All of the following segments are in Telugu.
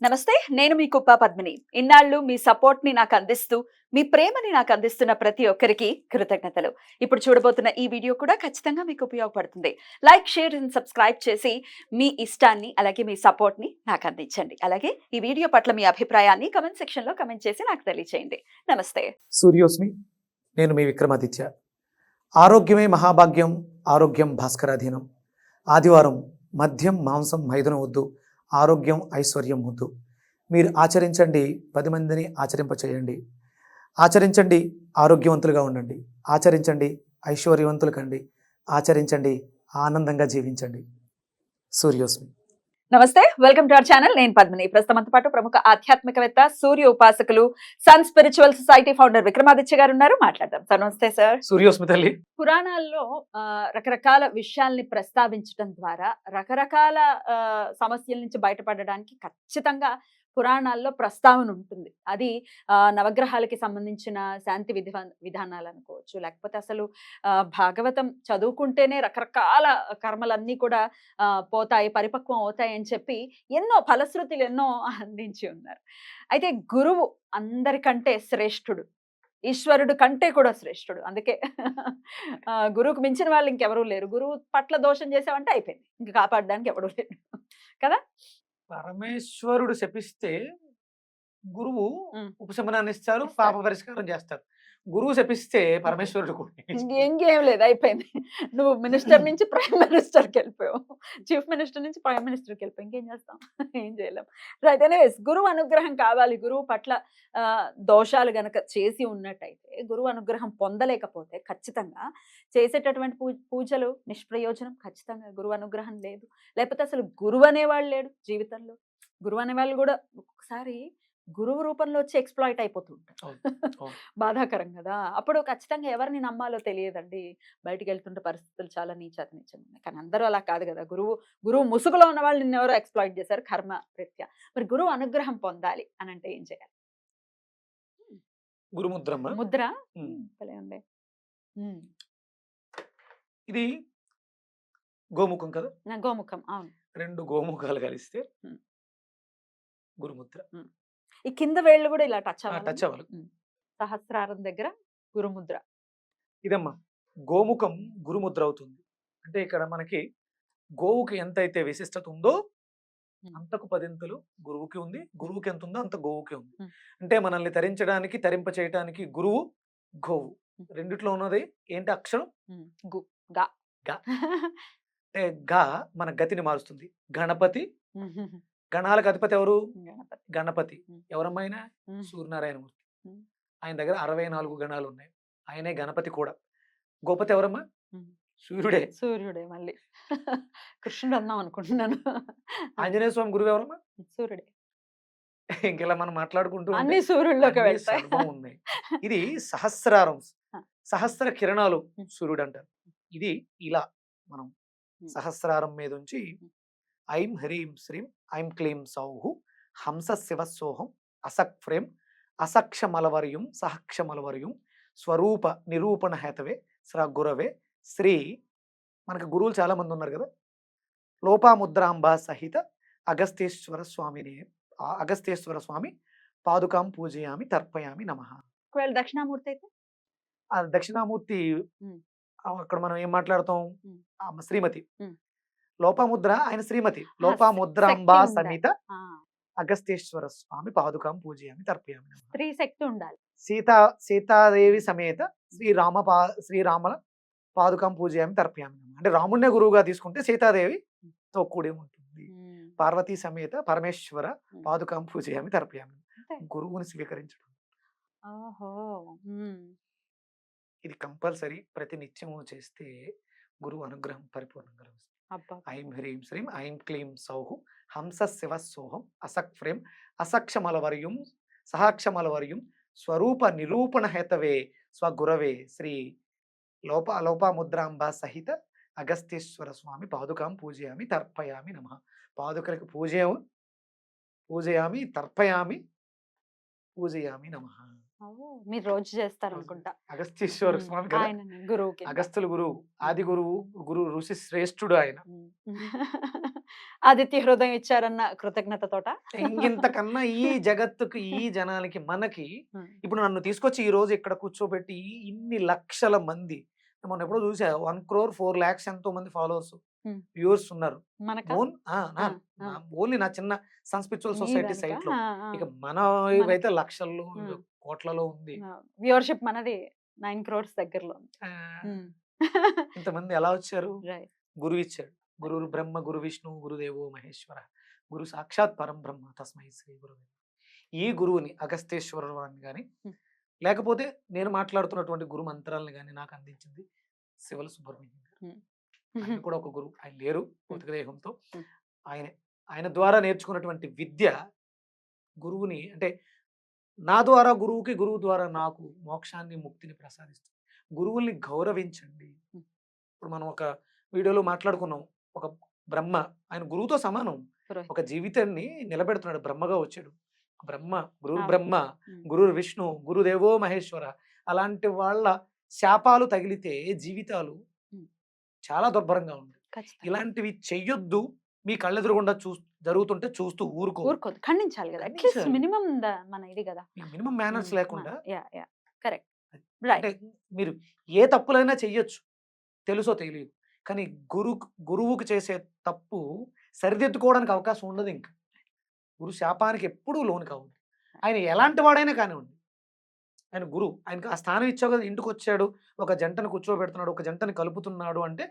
నమస్తే. నేను మీ కుప్ప పద్మిని. ఇన్నాళ్ళు మీ సపోర్ట్‌ని నాకందిస్తూ, మీ ప్రేమని నాకందిస్తున్న ప్రతి ఒక్కరికి కృతజ్ఞతలు. ఇప్పుడు చూడబోతున్న ఈ వీడియో కూడా ఖచ్చితంగా మీకు ఉపయోగపడుతుంది. లైక్, షేర్ అండ్ సబ్స్క్రైబ్ చేసి మీ ఇష్టాన్ని, అలాగే మీ సపోర్ట్‌ని నాకందించండి. అలాగే ఈ వీడియో పట్ల మీ అభిప్రాయాన్ని కామెంట్ సెక్షన్‌లో కామెంట్ చేసి నాకు తెలియజేయండి. నమస్తే. సూర్యోస్మి. నేను మీ విక్రమాదిత్య. ఆరోగ్యమే మహాభాగ్యం, ఆరోగ్యం భాస్కరాధీనం. ఆదివారం మద్యం మాంసం మైదనం వద్దు, ఆరోగ్యం ఐశ్వర్యం వద్దు. మీరు ఆచరించండి, 10 మందిని ఆచరింపచేయండి. ఆచరించండి, ఆరోగ్యవంతులుగా ఉండండి. ఆచరించండి, ఐశ్వర్యవంతులు కండి. ఆచరించండి, ఆనందంగా జీవించండి. సూర్యోస్మి. నమస్తే. Welcome to our channel. నేను పద్మిని. ప్రస్తుతంతో పాటు ప్రముఖ ఆధ్యాత్మికవేత్త, సూర్య ఉపాసకులు, sun spiritual society founder Vikramaditya గారు ఉన్నారు. మాట్లాడదాం సార్. నమస్తే సార్. సూర్యోస్మి తల్లి. పురాణాల్లో రకరకాల విషయాల్ని ప్రస్తావించడం ద్వారా రకరకాల సమస్యల నుంచి బయటపడడానికి ఖచ్చితంగా పురాణాల్లో ప్రస్తావన ఉంటుంది. అది నవగ్రహాలకి సంబంధించిన శాంతి విధానాలు అనుకోవచ్చు, లేకపోతే అసలు భాగవతం చదువుకుంటేనే రకరకాల కర్మలన్నీ కూడా పోతాయి, పరిపక్వం అవుతాయి అని చెప్పి ఎన్నో ఫలశ్రుతులు ఎన్నో అందించి ఉన్నారు. అయితే గురువు అందరికంటే శ్రేష్ఠుడు, ఈశ్వరుడు కంటే కూడా శ్రేష్ఠుడు. అందుకే గురువుకు మించిన వాళ్ళు ఇంకెవరూ లేరు. గురువు పట్ల దోషం చేసావంటే అయిపోయింది, ఇంక కాపాడడానికి ఎవడూ లేరు కదా. పరమేశ్వరుడు శపిస్తే గురువు ఉమ్. ఉపశమనాన్ని ఇస్తారు, ఇస్తారు. పాప పరిష్కారం చేస్తారు. గురువు శపిస్తే పరమేశ్వరుడు కూడా ఇంకేం లేదు, అయిపోయింది. నువ్వు మినిస్టర్ నుంచి ప్రైమ్ మినిస్టర్కి వెళ్ళిపోయావు, చీఫ్ మినిస్టర్ నుంచి ప్రైమ్ మినిస్టర్కి వెళ్ళిపోయావు. ఇంకేం చేస్తాం? ఏం చేయలేం. రైట్. ఎనీవేస్, గురువు అనుగ్రహం కావాలి. గురువు పట్ల దోషాలు గనక చేసి ఉన్నట్టయితే, గురువు అనుగ్రహం పొందలేకపోతే ఖచ్చితంగా చేసేటటువంటి పూజలు నిష్ప్రయోజనం. ఖచ్చితంగా గురువు అనుగ్రహం లేదు, లేకపోతే అసలు గురువు అనేవాళ్ళు లేడు జీవితంలో. గురువు అనేవాళ్ళు కూడా ఒక్కొక్కసారి గురువు రూపంలో వచ్చి ఎక్స్‌ప్లాయిట్ అయిపోతూ ఉంటారు. అవును. బాధాకరం కదా. అప్పుడు ఖచ్చితంగా ఎవరిని నమ్మాలో తెలియదండి. బయటికెళ్తుంటే పరిస్థితులు చాలా నీచాతి నీచంగా ఉన్నాయి. కానీ అందరూ అలా కాదు కదా. గురువు ముసుగులో ఉన్న వాళ్ళు నిన్నెవరో ఎక్స్‌ప్లాయిట్ చేశారు కర్మ రీత్యా. మరి గురువు అనుగ్రహం పొందాలి అనంటే ఏం చేయాలి? గురుముద్రమ్మ. ముద్ర. ఉమ్. భలే ఉంది. ఇది గోముఖం కదా. నా గోముఖం. అవును. 2 గోముఖాలు కలిస్తే ఉమ్. గురుముద్ర. ఈ కింద వేళ్ళు కూడా ఇలా టచ్ టచ్ అవ్వాలి. అవ్వాలి. సహస్రారం దగ్గర గురుముద్ర. ఇదమ్మా గోముఖం గురుముద్ర అవుతుంది. అంటే ఇక్కడ మనకి గోవుకి ఎంతైతే విశిష్టత ఉందో అంతకు 10 గురువుకి ఉంది. గురువుకి ఎంత ఉందో అంత గోవుకి ఉంది. అంటే మనల్ని తరించడానికి, తరింప చేయడానికి గురువు, గోవు రెండిట్లో ఉన్నది ఏంటి అక్షరం? గు గా. గా. అంటే గా మన గతిని మారుస్తుంది. గణపతి. గణాలకు అధిపతి ఎవరు? గణపతి. గణపతి. ఎవరమ్మాయినా? సూర్యనారాయణమూర్తి. ఆయన దగ్గర 64 గణాలు ఉన్నాయి. ఆయనే గణపతి కూడా. గోపతి ఎవరమ్మా? సూర్యుడే. సూర్యుడే. మళ్ళీ కృష్ణుడు అన్నాం అనుకుంటున్నాను. ఆంజనేయ స్వామి గురువు ఎవరమ్మా? సూర్యుడే. ఇంకెలా మనం మాట్లాడుకుంటూ ఉంటే అన్ని సూర్యుల్లోకి అన్ని వెళ్తాయి. సర్వం ఉన్నాయి. ఇది సహస్రారం, ఆ. సహస్ర కిరణాలు సూర్యుడు అంటారు. ఇది ఇలా మనం సహస్రారం మీద ఉంచి ఐం హ్రీం శ్రీం ఐం క్లీం సౌహు హంస శివ సోహం అసక్ ఫ్రేం అసక్షమలవర్యం సహక్షమలవర్యం స్వరూప నిరూపణ హేతవే శ్ర గురవే శ్రీ. మనకి గురువులు చాలా మంది ఉన్నారు కదా. లోపాముద్రాంబ సహిత అగస్తేశ్వర స్వామిని అగస్తేశ్వర స్వామి పాదుకాం పూజయామి తర్పయామి నమః. ఒకవేళ దక్షిణామూర్తి అయితే ఆ దక్షిణామూర్తి అక్కడ మనం ఏం మాట్లాడతాం? శ్రీమతి. లోపాముద్ర ఆయన శ్రీమతి. లోపాముద్రాంబ సమేత అగస్తేశ్వర స్వామి పాదుకాం పూజయామి తర్పయామి నమః. స్త్రీ శక్తి ఉండాలి. సీతాదేవి సమేత శ్రీరాముల పాదుకాం పూజయామి తర్పయామి నమః. అంటే రాముడినే గురువుగా తీసుకుంటే సీతాదేవితో కూడి ఉంటుంది. పార్వతీ సమేత పరమేశ్వర పాదుకాం పూజయామి తర్పయామి. గురువుని స్వీకరించడం ఇది కంపల్సరీ. ప్రతి నిత్యము చేస్తే గురువు అనుగ్రహం పరిపూర్ణంగా లభిస్తుంది. ఐం హ్రీం శ్రీం ఐం క్లీం సౌహు హంస శివ సోహం అసక్ ఫ్రేం అసక్షమలవర్యం సహాక్షమలవర్యం స్వరూప నిరూపణ హేతవే స్వగురవే శ్రీ లోపాముద్రాంబ సహిత అగస్తేశ్వర స్వామి పాదుకాం పూజయామి తర్పయామి నమః. పాదుకలకు పూజయామి తర్పయామి పూజయామి నమః. మీరు రోజు చేస్తారు అనుకుంటా. అగస్త్యేశ్వర స్వామి కదా, ఆయన గురువు కింద. అగస్త్యుల గురువు, ఆది గురువు, గురు ఋషి శ్రేష్ఠుడు ఆయన. ఆదిత్య హృదయం ఇచ్చారన్న కృతజ్ఞతతోట. ఇంతకన్నా ఈ జగత్తుకి, ఈ జనాలకి, మనకి ఇప్పుడు నన్ను తీసుకొచ్చి ఈ రోజు ఇక్కడ కూర్చోబెట్టి ఇన్ని లక్షల మంది, మొన్న ఎప్పుడో చూసా 1,04,00,000 ఎంతో మంది ఫాలోవర్స్ వ్యూవర్స్ ఉన్నారు. మనక ఓన్లీ నా చిన్న సన్ స్పిరిచువల్ సొసైటీ సైట్ లో. ఇక మన అయితే లక్షల్లో కోట్లలో ఉంది. వ్యూవర్షిప్ మనది 9 crores దగ్గరలో ఉంది. ఆ, ఇంతమంది ఎలా వచ్చారు? Right. గురువు ఇచ్చాడు. గురు బ్రహ్మ గురు విష్ణు గురుదేవో మహేశ్వర గురు సాక్షాత్ పరం బ్రహ్మ తస్మై శ్రీ గురు. ఈ గురువుని అగస్తేశ్వరుని కానీ, లేకపోతే నేను మాట్లాడుతున్నటువంటి గురు మంత్రాలను కానీ నాకు అందించింది శివల సుబ్రహ్మణ్యం గారు. ఆయన కూడా ఒక గురువు. ఆయన లేరు భౌతిక దేహంతో. ఆయన ద్వారా నేర్చుకున్నటువంటి విద్య గురువుని, అంటే నా ద్వారా గురువుకి, గురువు ద్వారా నాకు మోక్షాన్ని, ముక్తిని ప్రసాదిస్తుంది. గురువుల్ని గౌరవించండి. ఇప్పుడు మనం ఒక వీడియోలో మాట్లాడుకున్నాం, ఒక బ్రహ్మ ఆయన గురువుతో సమానం. ఒక జీవితాన్ని నిలబెడుతున్నాడు, బ్రహ్మగా వచ్చాడు. బ్రహ్మ గురు బ్రహ్మ గురు విష్ణు గురుదేవో మహేశ్వర. అలాంటి వాళ్ళ శాపాలు తగిలితే జీవితాలు చాలా దుర్భరంగా ఉంది. ఇలాంటివి చెయ్యొద్దు. మీ కళ్ళెదురుగుండా జరుగుతుంటే చూస్తూ ఊరుకోదు, ఖండించాలి కదా. అట్లీస్ట్ మినిమం మన ఇది కదా, మినిమం మేనర్స్ లేకుండా. కరెక్ట్. అంటే మీరు ఏ తప్పులైనా చెయ్యొచ్చు, తెలుసో తెలియదు, కానీ గురువుకు చేసే తప్పు సరిదిద్దుకోవడానికి అవకాశం ఉండదు. ఇంకా గురు శాపానికి ఎప్పుడూ లోను కావద్దు. ఆయన ఎలాంటి వాడైనా కానివ్వండి, ఆయన గురువు. ఆయనకు ఆ స్థానం ఇచ్చావు కదా, ఇంటికి వచ్చాడు, ఒక జంటను కూర్చోబెడుతున్నాడు, ఒక జంటని కలుపుతున్నాడు అంటే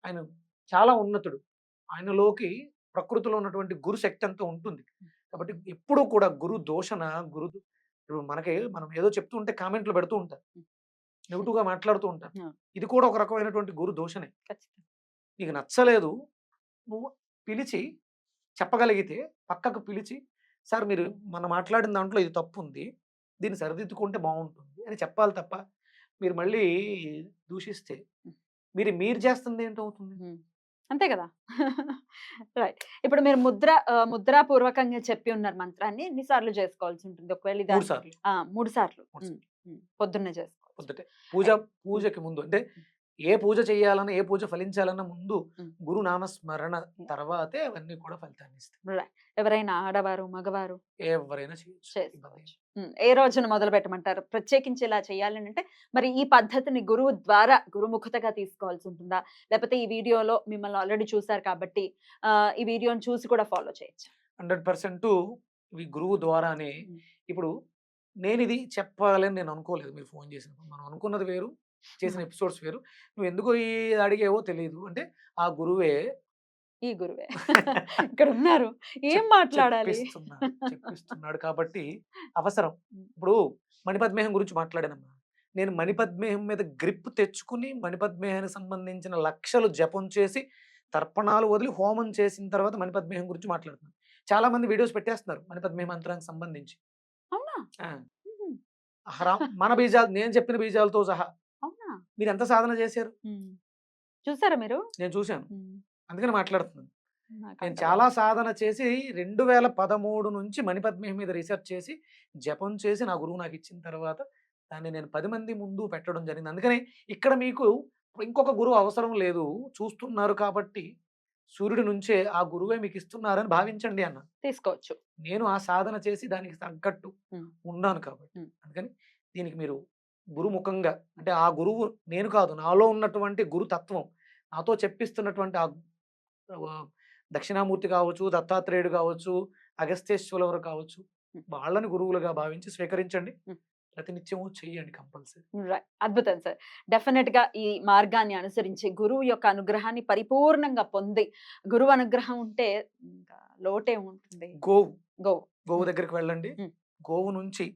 ఆయన చాలా ఉన్నతుడు. ఆయనలోకి ప్రకృతిలో ఉన్నటువంటి గురు శక్తి అంతా ఉంటుంది. కాబట్టి ఎప్పుడూ కూడా గురు దోషణ, మనం ఏదో చెప్తూ ఉంటే కామెంట్లు పెడుతూ ఉంటారు, నెగిటివ్ గా మాట్లాడుతూ ఉంటారు. ఇది కూడా ఒక రకమైనటువంటి గురు దోషణే. నీకు నచ్చలేదు, నువ్వు పిలిచి చెప్పగలిగితే, పక్కకు పిలిచి, సార్ మీరు మనం మాట్లాడిన దాంట్లో ఇది తప్పు ఉంది, దీన్ని సరిదిద్దుకుంటే బాగుంటుంది అని చెప్పాలి తప్ప, మీరు మళ్ళీ దూషిస్తే మీరు చేస్తుంది ఏంటవుతుంది? అంతే కదా. రైట్. ఇప్పుడు మీరు ముద్రాపూర్వకంగా చెప్పి ఉన్నారు మంత్రాన్ని, ఎన్నిసార్లు చేసుకోవాల్సి ఉంటుంది? ఒకవేళ 3 సార్లు. 3 సార్లు పొద్దున్నే చేసుకోవాలి. పొద్దుటే పూజకి ముందు, అంటే ఏ పూజ చేయాలన్నా, ఏ పూజ ఫలించాలన్నా ముందు గురు నామస్మరణ తర్వాతే అవన్నీ కూడా ఫలితాన్ని ఇస్తాయి. ఎవరైనా ఆడవారు, మగవారు ఎవరైనా చేసుకోవచ్చు. ఏ రోజున మొదలు పెట్టమంటారు? ప్రత్యేకించి ఇలా చేయాలని అంటే మరి ఈ పద్ధతిని గురువు ద్వారా గురుముఖతగా తీసుకోవాల్సి ఉంటుందా, లేకపోతే ఈ వీడియోలో మిమ్మల్ని ఆల్రెడీ చూసారు కాబట్టి ఈ వీడియోని చూసి కూడా ఫాలో చేయొచ్చు? 100% ఇవి గురువు ద్వారానే. ఇప్పుడు నేను ఇది చెప్పాలని నేను అనుకోలేదు. మీరు ఫోన్ చేసినప్పుడు మనం అనుకున్నది వేరు, చేసిన ఎపిసోడ్స్ వేరు. నువ్వు ఎందుకు అడిగేవో తెలియదు అంటే ఆ గురువే, ఈ గురువే ఇక్కడ ఉన్నారు, ఏం మాట్లాడాలి చెప్పిస్తున్నాడు కాబట్టి అవసరం. ఇప్పుడు మణిపద్మేహం గురించి మాట్లాడానమ్మా. నేను మణిపద్మేహం మీద గ్రిప్ తెచ్చుకుని మణిపద్మేహానికి సంబంధించిన లక్షలు జపం చేసి తర్పణాలు వదిలి హోమం చేసిన తర్వాత మణిపద్మేహం గురించి మాట్లాడుతున్నాను. చాలా మంది వీడియోస్ పెట్టేస్తున్నారు మణిపద్మేహ మంత్రానికి సంబంధించి. మన బీజాలు, నేను చెప్పిన బీజాలతో సహా. మీరు ఎంత సాధన చేశారు చూసారా మీరు? నేను చూశాను, అందుకని మాట్లాడుతున్నాను. నేను చాలా సాధన చేసి 2013 నుంచి మణిపద్మేహం మీద రీసెర్చ్ చేసి జపం చేసి నా గురువు నాకు ఇచ్చిన తర్వాత దాన్ని నేను 10 మంది ముందు పెట్టడం జరిగింది. అందుకని ఇక్కడ మీకు ఇంకొక గురువు అవసరం లేదు, చూస్తున్నారు కాబట్టి సూర్యుడి నుంచే ఆ గురువే మీకు ఇస్తున్నారని భావించండి అన్న. తీసుకోవచ్చు. నేను ఆ సాధన చేసి దానికి తగ్గట్టు ఉన్నాను కాబట్టి, అందుకని దీనికి మీరు గురుముఖంగా, అంటే ఆ గురువు నేను కాదు, నాలో ఉన్నటువంటి గురుతత్వం నాతో చెప్పిస్తున్నటువంటి ఆ దక్షిణామూర్తి కావచ్చు, దత్తాత్రేయుడు కావచ్చు, అగస్త్యేశ్వరులు కావచ్చు, వాళ్ళని గురువులుగా భావించి స్వీకరించండి. ప్రతినిత్యము చెయ్యండి కంపల్సరీ. అద్భుతం సార్. డెఫినెట్ గా ఈ మార్గాన్ని అనుసరించి గురువు యొక్క అనుగ్రహాన్ని పరిపూర్ణంగా పొంది, గురువు అనుగ్రహం ఉంటే ఇంకా లోటే ఉంటుంది. గోవు దగ్గరికి వెళ్ళండి. గోవు నుంచి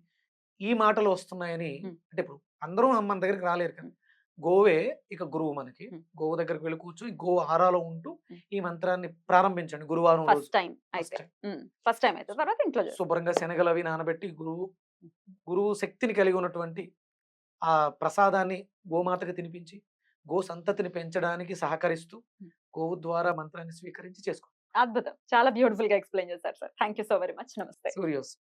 ఈ మాటలు వస్తున్నాయని, అంటే ఇప్పుడు అందరూ మన దగ్గరికి రాలేరు కదా, గోవే ఇక గురువు మనకి. గోవు దగ్గరికి వెళ్ళి కూర్చొని గోవు ఆరాలో ఉంటూ ఈ మంత్రాన్ని ప్రారంభించండి. గురువారం ఫస్ట్ టైం అయితే తర్వాత ఇంట్లో శుభ్రంగా శనగలు అవి నానబెట్టి గురువు శక్తిని కలిగి ఉన్నటువంటి ఆ ప్రసాదాన్ని గోమాతకి తినిపించి గో సంతతిని పెంచడానికి సహకరిస్తూ గోవు ద్వారా మంత్రాన్ని స్వీకరించి చేసుకోండి. అద్భుతం. చాలా బ్యూటిఫుల్ గా ఎక్స్ప్లెయిన్ చేశారు sir. Thank you so very much. నమస్తే. సూర్యోస్.